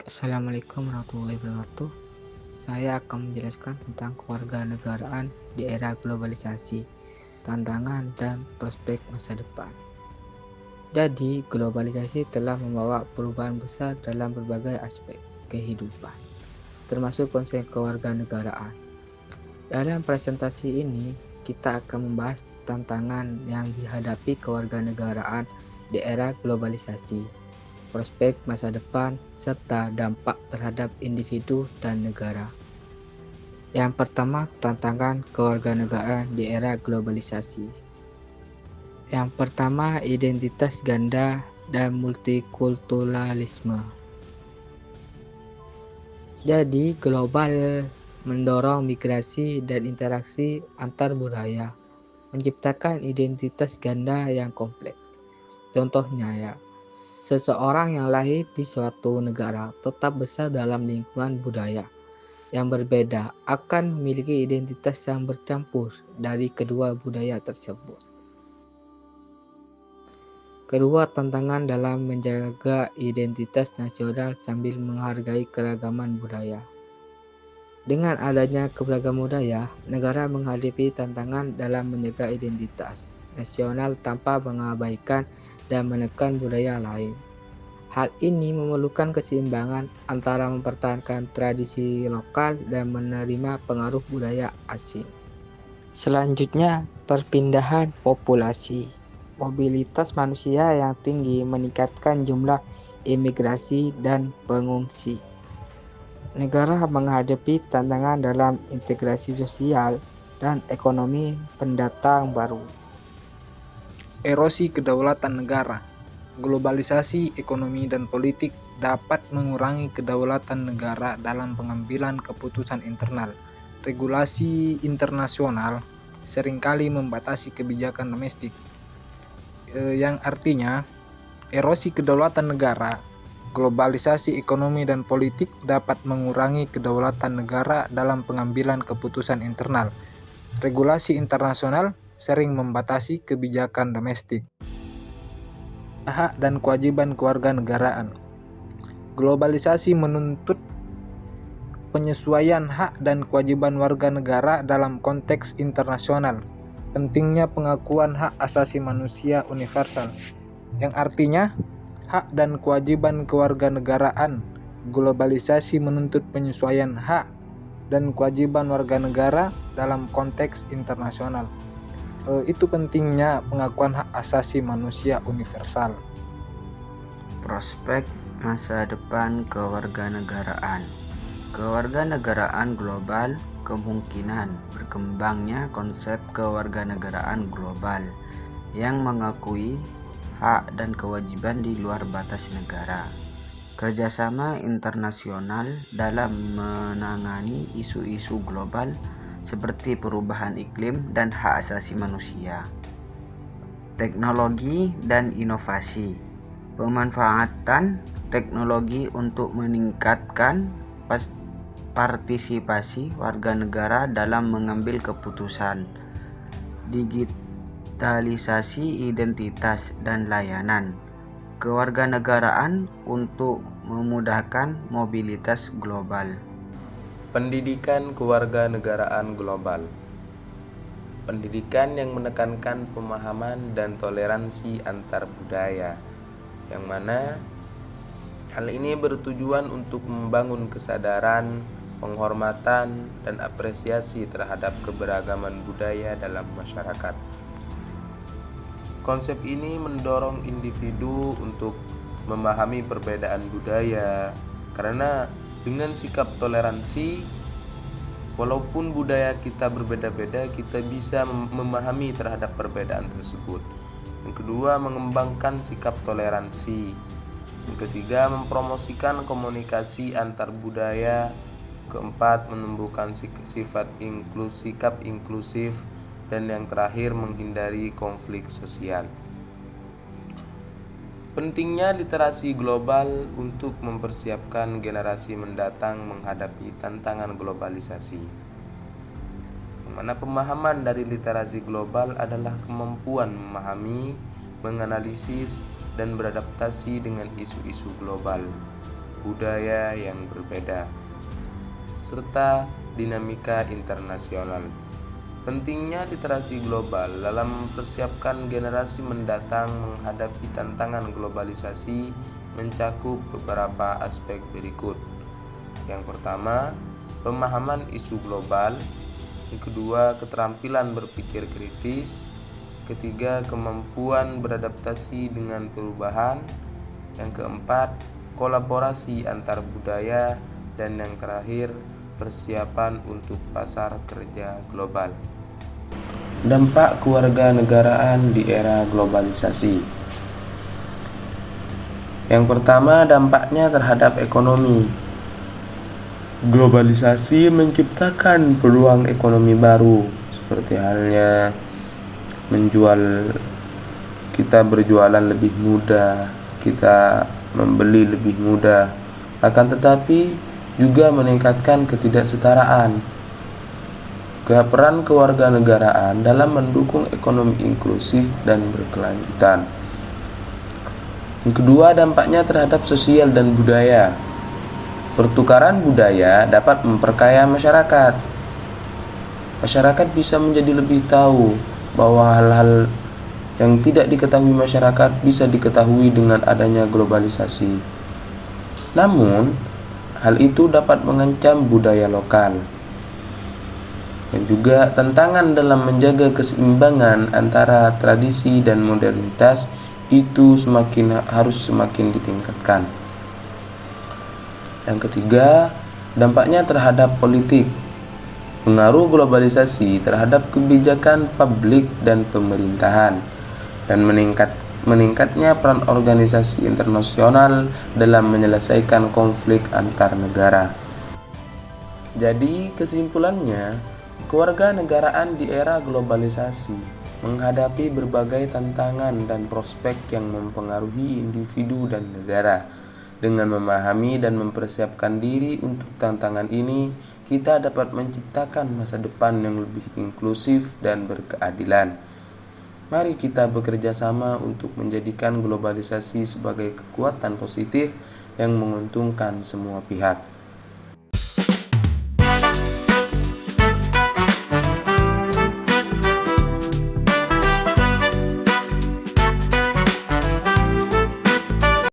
Assalamualaikum warahmatullahi wabarakatuh. Saya akan menjelaskan tentang kewarganegaraan di era globalisasi, tantangan dan prospek masa depan. Jadi, globalisasi telah membawa perubahan besar dalam berbagai aspek kehidupan, termasuk konsep kewarganegaraan. Dalam presentasi ini, kita akan membahas tantangan yang dihadapi kewarganegaraan di era globalisasi, prospek masa depan, serta dampak terhadap individu dan negara. Yang pertama, tantangan kewarganegaraan di era globalisasi. Yang pertama, identitas ganda dan multikulturalisme. Jadi, global mendorong migrasi dan interaksi antar budaya, menciptakan identitas ganda yang kompleks. Contohnya seseorang yang lahir di suatu negara tetap besar dalam lingkungan budaya yang berbeda akan memiliki identitas yang bercampur dari kedua budaya tersebut. Kedua, tantangan dalam menjaga identitas nasional sambil menghargai keragaman budaya. Dengan adanya keberagaman budaya, negara menghadapi tantangan dalam menjaga identitas nasional tanpa mengabaikan dan menekan budaya lain. Hal ini memerlukan keseimbangan antara mempertahankan tradisi lokal dan menerima pengaruh budaya asing. Selanjutnya, perpindahan populasi. Mobilitas manusia yang tinggi meningkatkan jumlah imigrasi dan pengungsi. Negara menghadapi tantangan dalam integrasi sosial dan ekonomi pendatang baru. Erosi kedaulatan negara. Globalisasi ekonomi dan politik dapat mengurangi kedaulatan negara dalam pengambilan keputusan internal. Regulasi internasional seringkali membatasi kebijakan domestik, yang artinya erosi kedaulatan negara. Globalisasi ekonomi dan politik dapat mengurangi kedaulatan negara dalam pengambilan keputusan internal. Regulasi internasional sering membatasi kebijakan domestik. Hak dan kewajiban kewarganegaraan. Globalisasi menuntut penyesuaian hak dan kewajiban warga negara dalam konteks internasional. Pentingnya pengakuan hak asasi manusia universal, yang artinya hak dan kewajiban kewarganegaraan. Globalisasi menuntut penyesuaian hak dan kewajiban warga negara dalam konteks internasional. Itu pentingnya pengakuan hak asasi manusia universal. Prospek masa depan kewarganegaraan. Kewarganegaraan global kemungkinan berkembangnya konsep kewarganegaraan global yang mengakui hak dan kewajiban di luar batas negara. Kerjasama internasional dalam menangani isu-isu global seperti perubahan iklim dan hak asasi manusia. Teknologi dan inovasi. Pemanfaatan teknologi untuk meningkatkan partisipasi warga negara dalam mengambil keputusan. Digitalisasi identitas dan layanan. Kewarganegaraan untuk memudahkan mobilitas global. Pendidikan kewarganegaraan global. Pendidikan yang menekankan pemahaman dan toleransi antar budaya, yang mana hal ini bertujuan untuk membangun kesadaran, penghormatan, dan apresiasi terhadap keberagaman budaya dalam masyarakat. Konsep ini mendorong individu untuk memahami perbedaan budaya, karena dengan sikap toleransi, walaupun budaya kita berbeda-beda, kita bisa memahami terhadap perbedaan tersebut. Yang kedua, mengembangkan sikap toleransi. Yang ketiga, mempromosikan komunikasi antar budaya. Keempat, menumbuhkan sikap inklusif. Dan yang terakhir, menghindari konflik sosial. Pentingnya literasi global untuk mempersiapkan generasi mendatang menghadapi tantangan globalisasi. Yang mana pemahaman dari literasi global adalah kemampuan memahami, menganalisis, dan beradaptasi dengan isu-isu global. budaya yang berbeda, serta dinamika internasional. Pentingnya literasi global dalam mempersiapkan generasi mendatang menghadapi tantangan globalisasi mencakup beberapa aspek berikut. Yang pertama, pemahaman isu global. Yang kedua, keterampilan berpikir kritis. Ketiga, kemampuan beradaptasi dengan perubahan. Yang keempat, kolaborasi antar budaya. Dan yang terakhir, persiapan untuk pasar kerja global. Dampak kewarganegaraan di era globalisasi. Yang pertama, dampaknya terhadap ekonomi. Globalisasi menciptakan peluang ekonomi baru, seperti halnya kita berjualan lebih mudah, kita membeli lebih mudah. Akan tetapi juga meningkatkan ketidaksetaraan. Peran kewarganegaraan dalam mendukung ekonomi inklusif dan berkelanjutan. Yang kedua, dampaknya terhadap sosial dan budaya. Pertukaran budaya dapat memperkaya masyarakat. Masyarakat bisa menjadi lebih tahu bahwa hal-hal yang tidak diketahui masyarakat bisa diketahui dengan adanya globalisasi. Namun, hal itu dapat mengancam budaya lokal. Dan juga tantangan dalam menjaga keseimbangan antara tradisi dan modernitas itu harus semakin ditingkatkan. Yang ketiga, dampaknya terhadap politik. Pengaruh globalisasi terhadap kebijakan publik dan pemerintahan, dan meningkatnya peran organisasi internasional dalam menyelesaikan konflik antar negara. Jadi kesimpulannya, kewarganegaraan di era globalisasi menghadapi berbagai tantangan dan prospek yang mempengaruhi individu dan negara. Dengan memahami dan mempersiapkan diri untuk tantangan ini, kita dapat menciptakan masa depan yang lebih inklusif dan berkeadilan. Mari kita bekerja sama untuk menjadikan globalisasi sebagai kekuatan positif yang menguntungkan semua pihak.